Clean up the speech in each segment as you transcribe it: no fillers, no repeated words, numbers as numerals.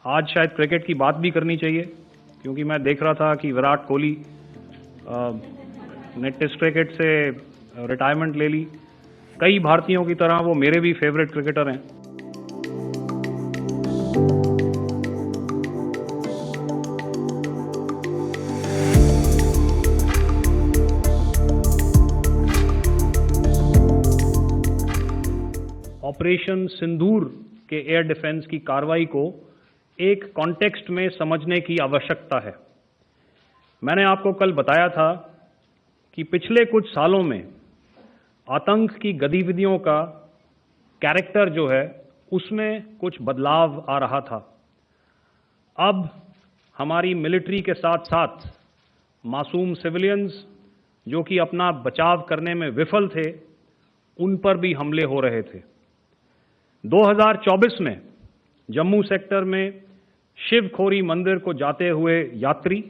आज शायद क्रिकेट की बात भी करनी चाहिए, क्योंकि मैं देख रहा था कि विराट कोहली ने टेस्ट क्रिकेट से रिटायरमेंट ले ली। कई भारतीयों की तरह वो मेरे भी फेवरेट क्रिकेटर हैं। ऑपरेशन सिंदूर के एयर डिफेंस की कार्रवाई को एक कॉन्टेक्स्ट में समझने की आवश्यकता है। मैंने आपको कल बताया था कि पिछले कुछ सालों में आतंक की गतिविधियों का कैरेक्टर जो है उसमें कुछ बदलाव आ रहा था। अब हमारी मिलिट्री के साथ साथ मासूम सिविलियंस जो कि अपना बचाव करने में विफल थे, उन पर भी हमले हो रहे थे। 2024 में जम्मू सेक्टर में शिवखोरी मंदिर को जाते हुए यात्री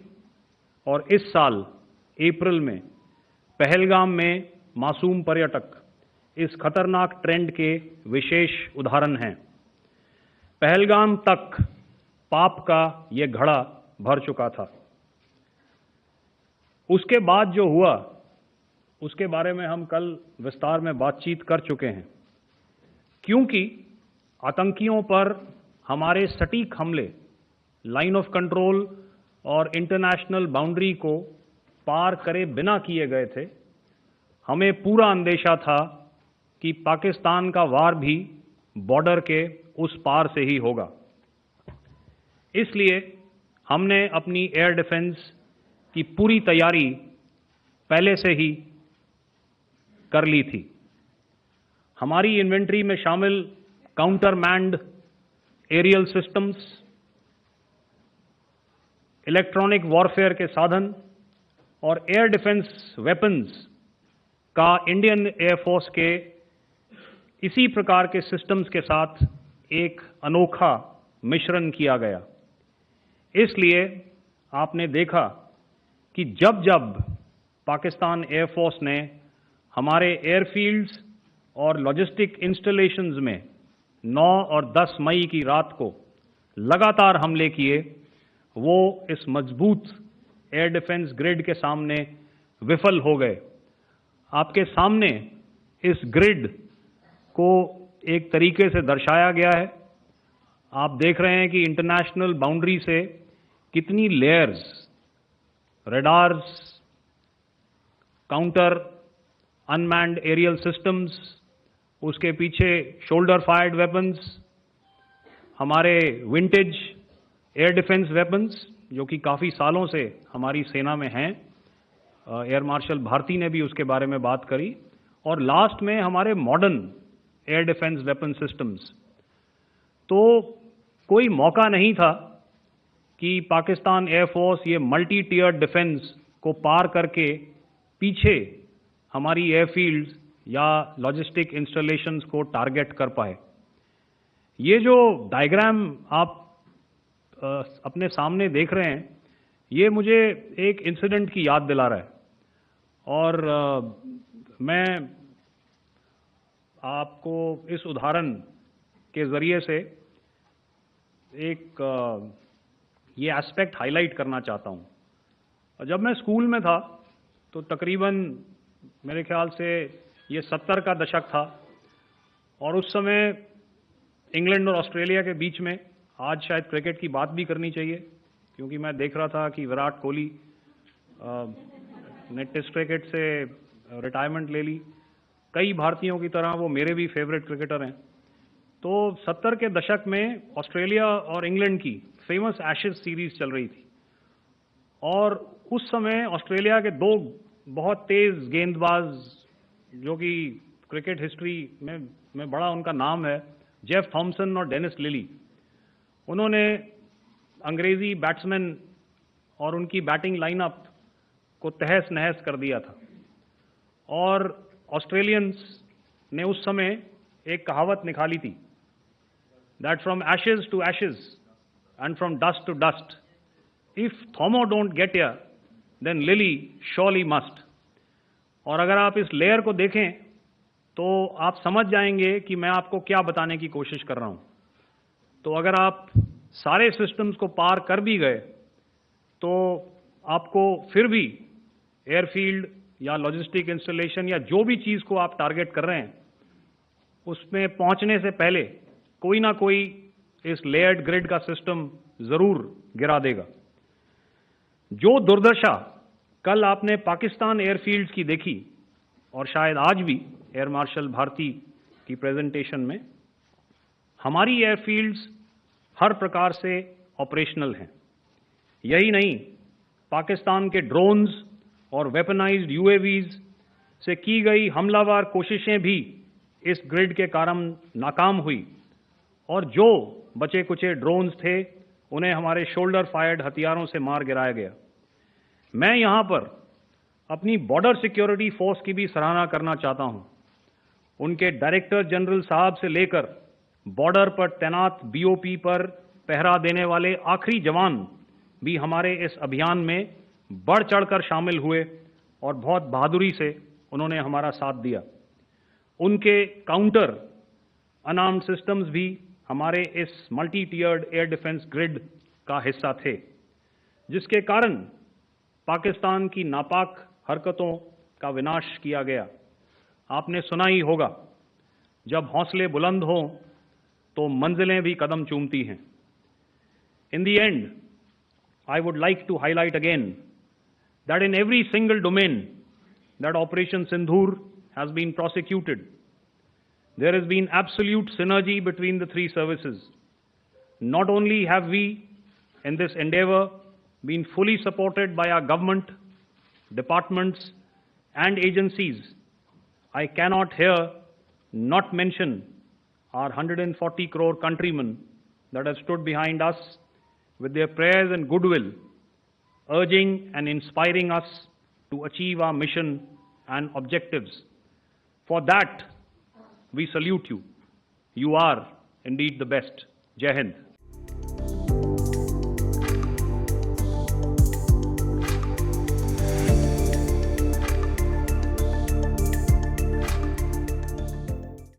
और इस साल अप्रैल में पहलगाम में मासूम पर्यटक इस खतरनाक ट्रेंड के विशेष उदाहरण हैं। पहलगाम तक पाप का ये घड़ा भर चुका था। उसके बाद जो हुआ उसके बारे में हम कल विस्तार में बातचीत कर चुके हैं। क्योंकि आतंकियों पर हमारे सटीक हमले लाइन ऑफ कंट्रोल और इंटरनेशनल बाउंड्री को पार करे बिना किए गए थे, हमें पूरा अंदेशा था कि पाकिस्तान का वार भी बॉर्डर के उस पार से ही होगा। इसलिए हमने अपनी एयर डिफेंस की पूरी तैयारी पहले से ही कर ली थी। हमारी इन्वेंट्री में शामिल counter manned aerial systems, electronic warfare के साधन और एयर डिफेंस वेपन्स का इंडियन एयरफोर्स के इसी प्रकार के सिस्टम्स के साथ एक अनोखा मिश्रण किया गया। इसलिए आपने देखा कि जब जब पाकिस्तान एयरफोर्स ने हमारे एयरफील्ड्स और लॉजिस्टिक इंस्टॉलेशंस में 9 और 10 मई की रात को लगातार हमले किए, वो इस मजबूत एयर डिफेंस ग्रिड के सामने विफल हो गए। आपके सामने इस ग्रिड को एक तरीके से दर्शाया गया है। आप देख रहे हैं कि इंटरनेशनल बाउंड्री से कितनी layers, radars, counter unmanned aerial systems, उसके पीछे शोल्डर फायर्ड वेपन्स, हमारे विंटेज एयर डिफेंस वेपन्स जो कि काफ़ी सालों से हमारी सेना में हैं। एयर मार्शल भारती ने भी उसके बारे में बात करी। और लास्ट में हमारे modern air defence weapon systems. तो कोई मौका नहीं था कि पाकिस्तान एयरफोर्स ये मल्टी टियर डिफेंस को पार करके पीछे हमारी एयरफील्ड्स या लॉजिस्टिक इंस्टॉलेशंस को टारगेट कर पाए। ये जो डायग्राम आप अपने सामने देख रहे हैं, ये मुझे एक इंसिडेंट की याद दिला रहा है। और मैं आपको इस उदाहरण के ज़रिए से एक ये एस्पेक्ट हाईलाइट करना चाहता हूँ। जब मैं स्कूल में था तो तकरीबन मेरे ख्याल से ये 70 का दशक था, और उस समय इंग्लैंड और ऑस्ट्रेलिया के बीच में आज शायद क्रिकेट की बात भी करनी चाहिए, क्योंकि मैं देख रहा था कि विराट कोहली ने टेस्ट क्रिकेट से रिटायरमेंट ले ली। कई भारतीयों की तरह वो मेरे भी फेवरेट क्रिकेटर हैं। तो 70 के दशक में ऑस्ट्रेलिया और इंग्लैंड की फेमस एशेज सीरीज चल रही थी, और उस समय ऑस्ट्रेलिया के दो बहुत तेज गेंदबाज जो कि क्रिकेट हिस्ट्री में बड़ा उनका नाम है, जेफ थॉमसन और डेनिस लिली, उन्होंने अंग्रेजी बैट्समैन और उनकी बैटिंग लाइनअप को तहस नहस कर दिया था। और ऑस्ट्रेलियंस ने उस समय एक कहावत निकाली थी, that from ashes to ashes and from dust to dust, if Thommo don't get here then Lillee surely must. और अगर आप इस लेयर को देखें तो आप समझ जाएंगे कि मैं आपको क्या बताने की कोशिश कर रहा हूं। तो अगर आप सारे सिस्टम्स को पार कर भी गए तो आपको फिर भी एयरफील्ड या लॉजिस्टिक इंस्टॉलेशन या जो भी चीज़ को आप टारगेट कर रहे हैं उसमें पहुंचने से पहले कोई ना कोई इस लेयर्ड ग्रिड का सिस्टम जरूर गिरा देगा। जो दुर्दशा कल आपने पाकिस्तान एयरफील्ड्स की देखी और शायद आज भी एयर मार्शल भारती की प्रेजेंटेशन में, हमारी एयरफील्ड्स हर प्रकार से ऑपरेशनल हैं। यही नहीं, पाकिस्तान के ड्रोन्स और वेपनाइज्ड यूएवीज से की गई हमलावर कोशिशें भी इस ग्रिड के कारण नाकाम हुई और जो बचे कुचे ड्रोन्स थे उन्हें हमारे शोल्डर फायर्ड हथियारों से मार गिराया गया। मैं यहां पर अपनी बॉर्डर सिक्योरिटी फोर्स की भी सराहना करना चाहता हूं। उनके डायरेक्टर जनरल साहब से लेकर बॉर्डर पर तैनात बीओपी पर पहरा देने वाले आखिरी जवान भी हमारे इस अभियान में बढ़ चढ़कर शामिल हुए और बहुत बहादुरी से उन्होंने हमारा साथ दिया। उनके काउंटर अनार्म्ड सिस्टम्स भी हमारे इस मल्टी टियर्ड एयर डिफेंस ग्रिड का हिस्सा थे, जिसके कारण पाकिस्तान की नापाक हरकतों का विनाश किया गया। आपने सुना ही होगा, जब हौसले बुलंद हों तो मंजिलें भी कदम चूमती हैं। In the end, I would like to highlight again that in every single domain that Operation Sindhur has been prosecuted, there has been absolute synergy between the three services. Not only have we, in this endeavor, been fully supported by our government, departments, and agencies, I cannot here not mention our 140 crore countrymen that have stood behind us with their prayers and goodwill, urging and inspiring us to achieve our mission and objectives. For that, we salute you. You are indeed the best. Jai Hind.